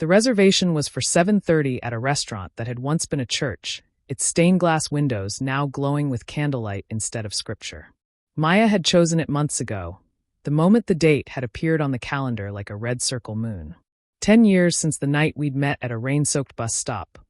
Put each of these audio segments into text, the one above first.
The reservation was for 7:30 at a restaurant that had once been a church, its stained glass windows now glowing with candlelight instead of scripture. Maya had chosen it months ago, the moment the date had appeared on the calendar like a red circle moon. 10 years since the night we'd met at a rain-soaked bus stop,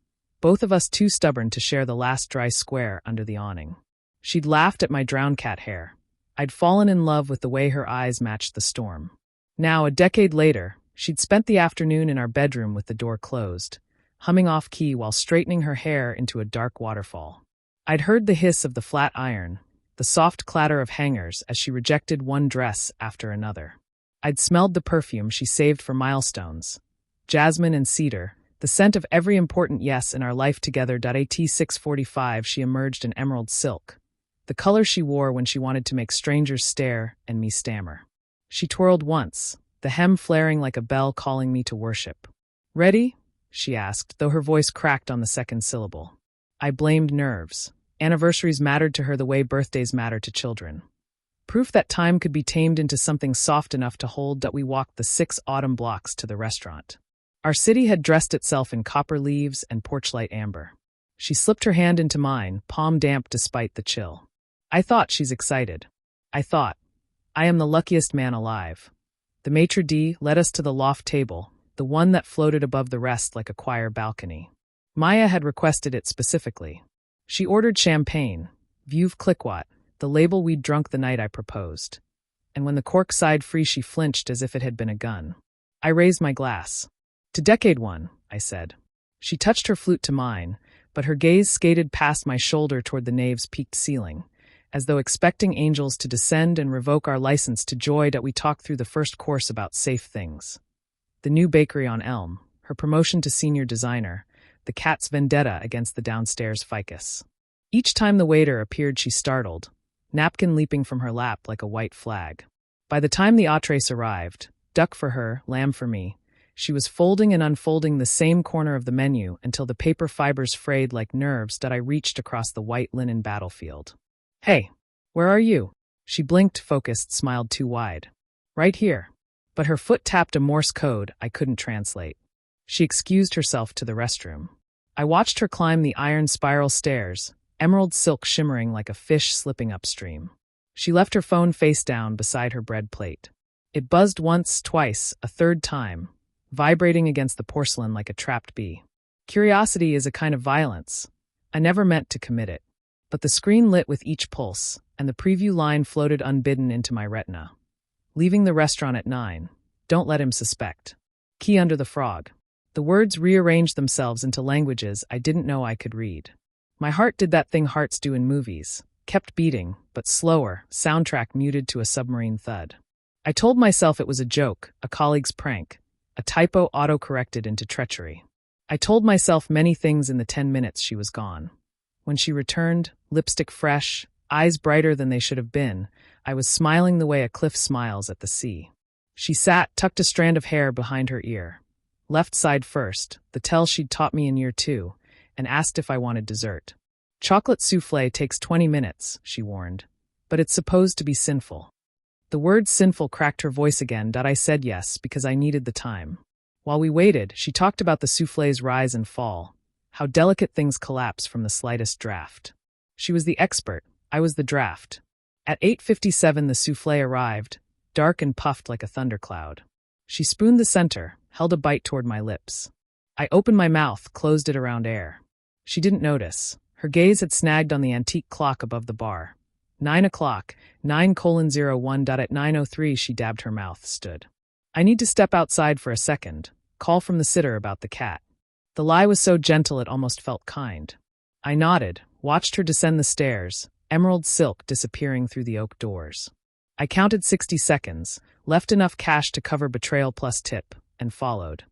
both of us too stubborn to share the last dry square under the awning. She'd laughed at my drowned cat hair. I'd fallen in love with the way her eyes matched the storm. Now, a decade later, she'd spent the afternoon in our bedroom with the door closed, humming off-key while straightening her hair into a dark waterfall. I'd heard the hiss of the flat iron, the soft clatter of hangers as she rejected one dress after another. I'd smelled the perfume she saved for milestones, jasmine and cedar, the scent of every important yes in our life together. At 6:45 she emerged in emerald silk, the color she wore when she wanted to make strangers stare and me stammer. She twirled once, the hem flaring like a bell calling me to worship. "Ready?" she asked, though her voice cracked on the second syllable. I blamed nerves. Anniversaries mattered to her the way birthdays matter to children. Proof that time could be tamed into something soft enough to hold. That we walked the 6 autumn blocks to the restaurant. Our city had dressed itself in copper leaves and porchlight amber. She slipped her hand into mine, palm damp despite the chill. I thought she's excited. I thought, I am the luckiest man alive. The maitre d' led us to the loft table, the one that floated above the rest like a choir balcony. Maya had requested it specifically. She ordered champagne, Veuve Clicquot, the label we'd drunk the night I proposed. And when the cork sighed free she flinched as if it had been a gun. I raised my glass. "To decade one," I said. She touched her flute to mine, but her gaze skated past my shoulder toward the nave's peaked ceiling, as though expecting angels to descend and revoke our license to joy. That we talked through the first course about safe things. The new bakery on Elm, her promotion to senior designer, the cat's vendetta against the downstairs ficus. Each time the waiter appeared she startled, napkin leaping from her lap like a white flag. By the time the entrees arrived, duck for her, lamb for me, she was folding and unfolding the same corner of the menu until the paper fibers frayed like nerves. That I reached across the white linen battlefield. "Hey, where are you?" She blinked, focused, smiled too wide. "Right here." But her foot tapped a Morse code I couldn't translate. She excused herself to the restroom. I watched her climb the iron spiral stairs, emerald silk shimmering like a fish slipping upstream. She left her phone face down beside her bread plate. It buzzed once, twice, a third time, vibrating against the porcelain like a trapped bee. Curiosity is a kind of violence. I never meant to commit it. But the screen lit with each pulse, and the preview line floated unbidden into my retina. "Leaving the restaurant at 9. Don't let him suspect. Key under the frog." The words rearranged themselves into languages I didn't know I could read. My heart did that thing hearts do in movies, kept beating, but slower, soundtrack muted to a submarine thud. I told myself it was a joke, a colleague's prank, a typo auto-corrected into treachery. I told myself many things in the 10 minutes she was gone. When she returned, lipstick fresh, eyes brighter than they should have been, I was smiling the way a cliff smiles at the sea. She sat, tucked a strand of hair behind her ear. Left side first, the tell she'd taught me in year 2, and asked if I wanted dessert. "Chocolate soufflé takes 20 minutes, she warned, but it's supposed to be sinful. The word sinful cracked her voice again. I said yes because I needed the time. While we waited, she talked about the soufflé's rise and fall, how delicate things collapse from the slightest draft. She was the expert, I was the draft. At 8:57 the soufflé arrived, dark and puffed like a thundercloud. She spooned the center, held a bite toward my lips. I opened my mouth, closed it around air. She didn't notice. Her gaze had snagged on the antique clock above the bar. 9 o'clock, 9:01. At 9:03 she dabbed her mouth, stood. "I need to step outside for a second. Call from the sitter about the cat." The lie was so gentle it almost felt kind. I nodded, watched her descend the stairs, emerald silk disappearing through the oak doors. I counted 60 seconds, left enough cash to cover betrayal plus tip, and followed.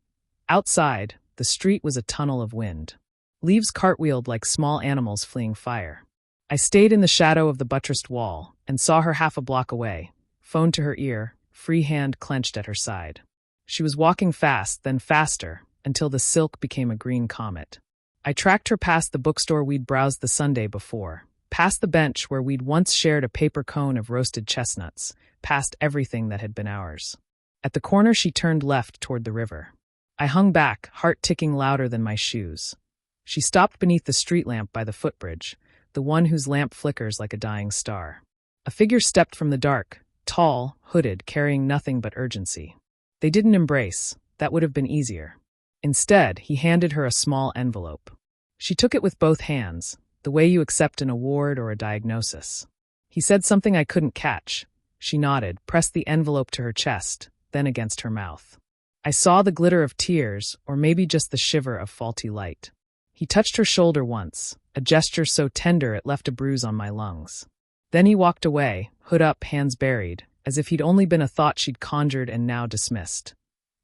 Outside, the street was a tunnel of wind. Leaves cartwheeled like small animals fleeing fire. I stayed in the shadow of the buttressed wall and saw her half a block away, phone to her ear, free hand clenched at her side. She was walking fast, then faster, until the silk became a green comet. I tracked her past the bookstore we'd browsed the Sunday before, past the bench where we'd once shared a paper cone of roasted chestnuts, past everything that had been ours. At the corner she turned left toward the river. I hung back, heart ticking louder than my shoes. She stopped beneath the street lamp by the footbridge, the one whose lamp flickers like a dying star. A figure stepped from the dark, tall, hooded, carrying nothing but urgency. They didn't embrace. That would have been easier. Instead, he handed her a small envelope. She took it with both hands, the way you accept an award or a diagnosis. He said something I couldn't catch. She nodded, pressed the envelope to her chest, then against her mouth. I saw the glitter of tears, or maybe just the shiver of faulty light. He touched her shoulder once, a gesture so tender it left a bruise on my lungs. Then he walked away, hood up, hands buried, as if he'd only been a thought she'd conjured and now dismissed.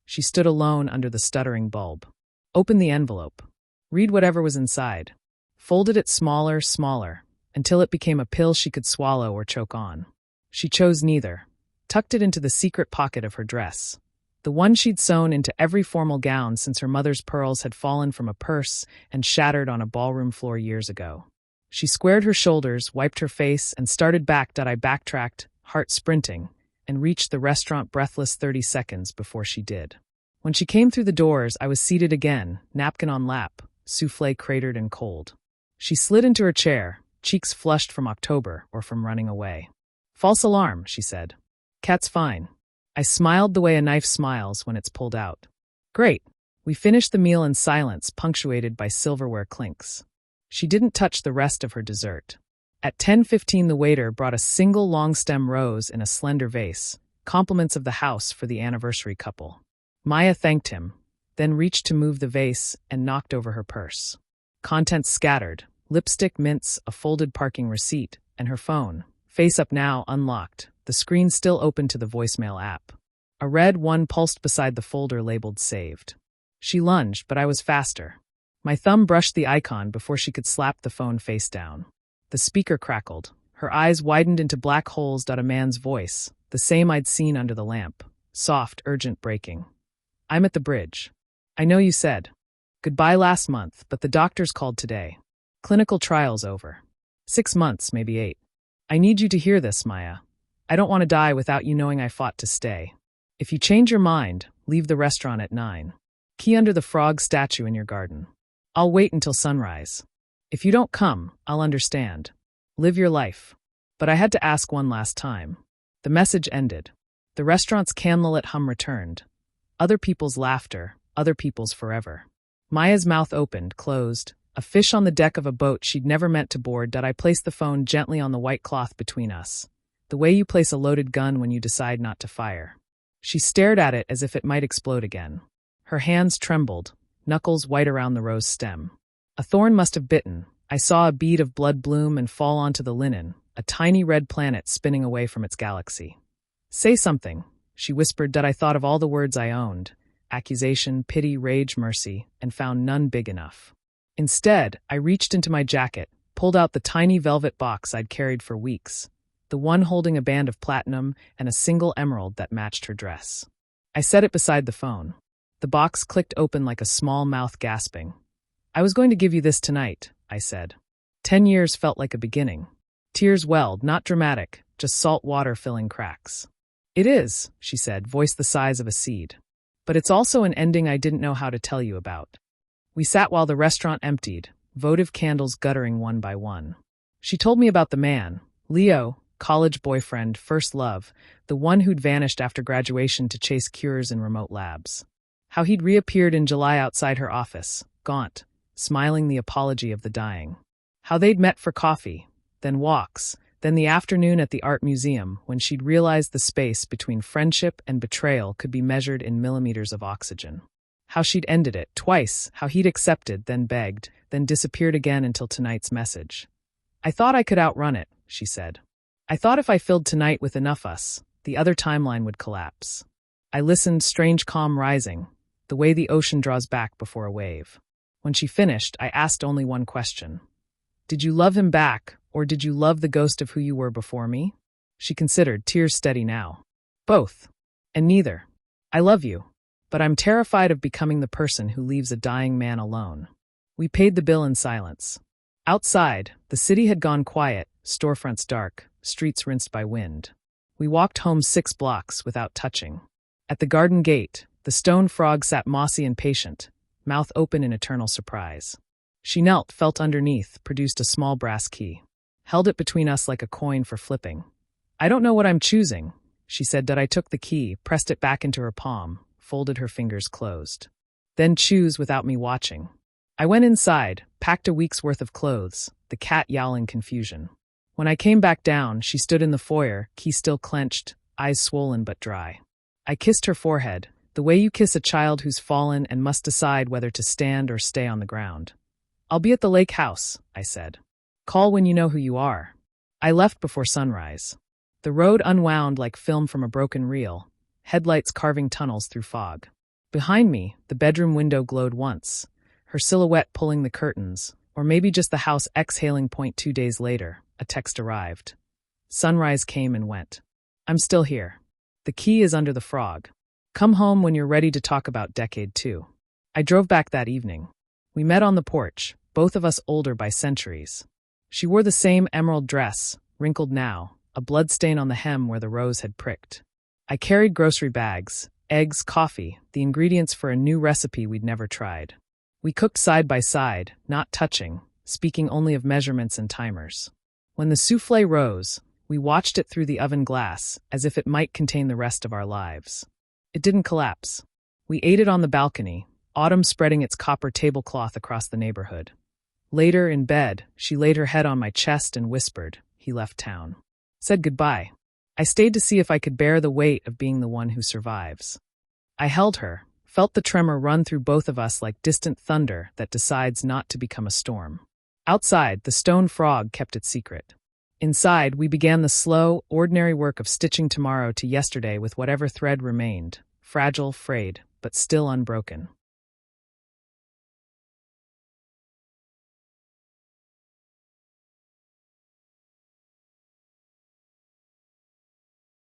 She stood alone under the stuttering bulb. Opened the envelope. Read whatever was inside. Folded it smaller, until it became a pill she could swallow or choke on. She chose neither. Tucked it into the secret pocket of her dress. The one she'd sewn into every formal gown since her mother's pearls had fallen from a purse and shattered on a ballroom floor years ago. She squared her shoulders, wiped her face, and started back. I backtracked, heart sprinting, and reached the restaurant breathless 30 seconds before she did. When she came through the doors, I was seated again, napkin on lap, soufflé cratered and cold. She slid into her chair, cheeks flushed from October or from running away. "False alarm," she said. "Cat's fine." I smiled the way a knife smiles when it's pulled out. "Great." We finished the meal in silence, punctuated by silverware clinks. She didn't touch the rest of her dessert. At 10:15 the waiter brought a single long-stem rose in a slender vase, compliments of the house for the anniversary couple. Maya thanked him, then reached to move the vase and knocked over her purse. Contents scattered, lipstick, mints, a folded parking receipt, and her phone, face up now, unlocked, the screen still open to the voicemail app. A red one pulsed beside the folder labeled saved. She lunged, but I was faster. My thumb brushed the icon before she could slap the phone face down. The speaker crackled. Her eyes widened into black holes. A man's voice, the same I'd seen under the lamp. Soft, urgent, breaking. "I'm at the bridge. I know you said goodbye last month, but the doctors called today. Clinical trial's over. 6 months, maybe 8. I need you to hear this, Maya. I don't want to die without you knowing I fought to stay. If you change your mind, leave the restaurant at 9. Key under the frog statue in your garden. I'll wait until sunrise. If you don't come, I'll understand. Live your life." But I had to ask one last time. The message ended. The restaurant's candlelit hum returned. Other people's laughter, other people's forever. Maya's mouth opened, closed, a fish on the deck of a boat she'd never meant to board. I placed the phone gently on the white cloth between us. The way you place a loaded gun when you decide not to fire. She stared at it as if it might explode again. Her hands trembled, knuckles white around the rose stem. A thorn must have bitten. I saw a bead of blood bloom and fall onto the linen, a tiny red planet spinning away from its galaxy. "Say something," she whispered. I thought of all the words I owned. Accusation, pity, rage, mercy, and found none big enough. Instead, I reached into my jacket, pulled out the tiny velvet box I'd carried for weeks, the one holding a band of platinum and a single emerald that matched her dress. I set it beside the phone. The box clicked open like a small mouth gasping. "I was going to give you this tonight," I said. 10 years felt like a beginning. Tears welled, not dramatic, just salt water filling cracks. "It is," she said, voice the size of a seed. "But it's also an ending I didn't know how to tell you about." We sat while the restaurant emptied, votive candles guttering one by one. She told me about the man, Leo, college boyfriend, first love, the one who'd vanished after graduation to chase cures in remote labs. How he'd reappeared in July outside her office, gaunt, smiling the apology of the dying. How they'd met for coffee, then walks, then the afternoon at the art museum when she'd realized the space between friendship and betrayal could be measured in millimeters of oxygen. How she'd ended it twice, how he'd accepted, then begged, then disappeared again until tonight's message. "I thought I could outrun it," she said. "I thought if I filled tonight with enough us, the other timeline would collapse." I listened, strange calm rising, the way the ocean draws back before a wave. When she finished, I asked only one question. "Did you love him back, or did you love the ghost of who you were before me?" She considered, tears steady now. "Both. And neither. I love you, but I'm terrified of becoming the person who leaves a dying man alone." We paid the bill in silence. Outside, the city had gone quiet, storefronts dark, streets rinsed by wind. We walked home 6 blocks without touching. At the garden gate, The stone frog sat mossy and patient, mouth open in eternal surprise. She knelt, felt underneath, produced a small brass key. Held it between us like a coin for flipping. "I don't know what I'm choosing," she said. That I took the key, pressed it back into her palm, folded her fingers closed. "Then choose without me watching." I went inside, packed a week's worth of clothes, the cat yowling confusion. When I came back down, she stood in the foyer, key still clenched, eyes swollen but dry. I kissed her forehead, the way you kiss a child who's fallen and must decide whether to stand or stay on the ground. "I'll be at the lake house," I said. "Call when you know who you are." I left before sunrise. The road unwound like film from a broken reel, headlights carving tunnels through fog. Behind me, the bedroom window glowed once, her silhouette pulling the curtains, or maybe just the house exhaling. 2 days later, a text arrived. Sunrise came and went. "I'm still here. The key is under the frog. Come home when you're ready to talk about decade 2. I drove back that evening. We met on the porch, both of us older by centuries. She wore the same emerald dress, wrinkled now, a bloodstain on the hem where the rose had pricked. I carried grocery bags, eggs, coffee, the ingredients for a new recipe we'd never tried. We cooked side by side, not touching, speaking only of measurements and timers. When the souffle rose, we watched it through the oven glass, as if it might contain the rest of our lives. It didn't collapse. We ate it on the balcony, autumn spreading its copper tablecloth across the neighborhood. Later, in bed, she laid her head on my chest and whispered, "He left town." Said goodbye. I stayed to see if I could bear the weight of being the one who survives. I held her, felt the tremor run through both of us like distant thunder that decides not to become a storm. Outside, the stone frog kept its secret. Inside, we began the slow, ordinary work of stitching tomorrow to yesterday with whatever thread remained, fragile, frayed, but still unbroken.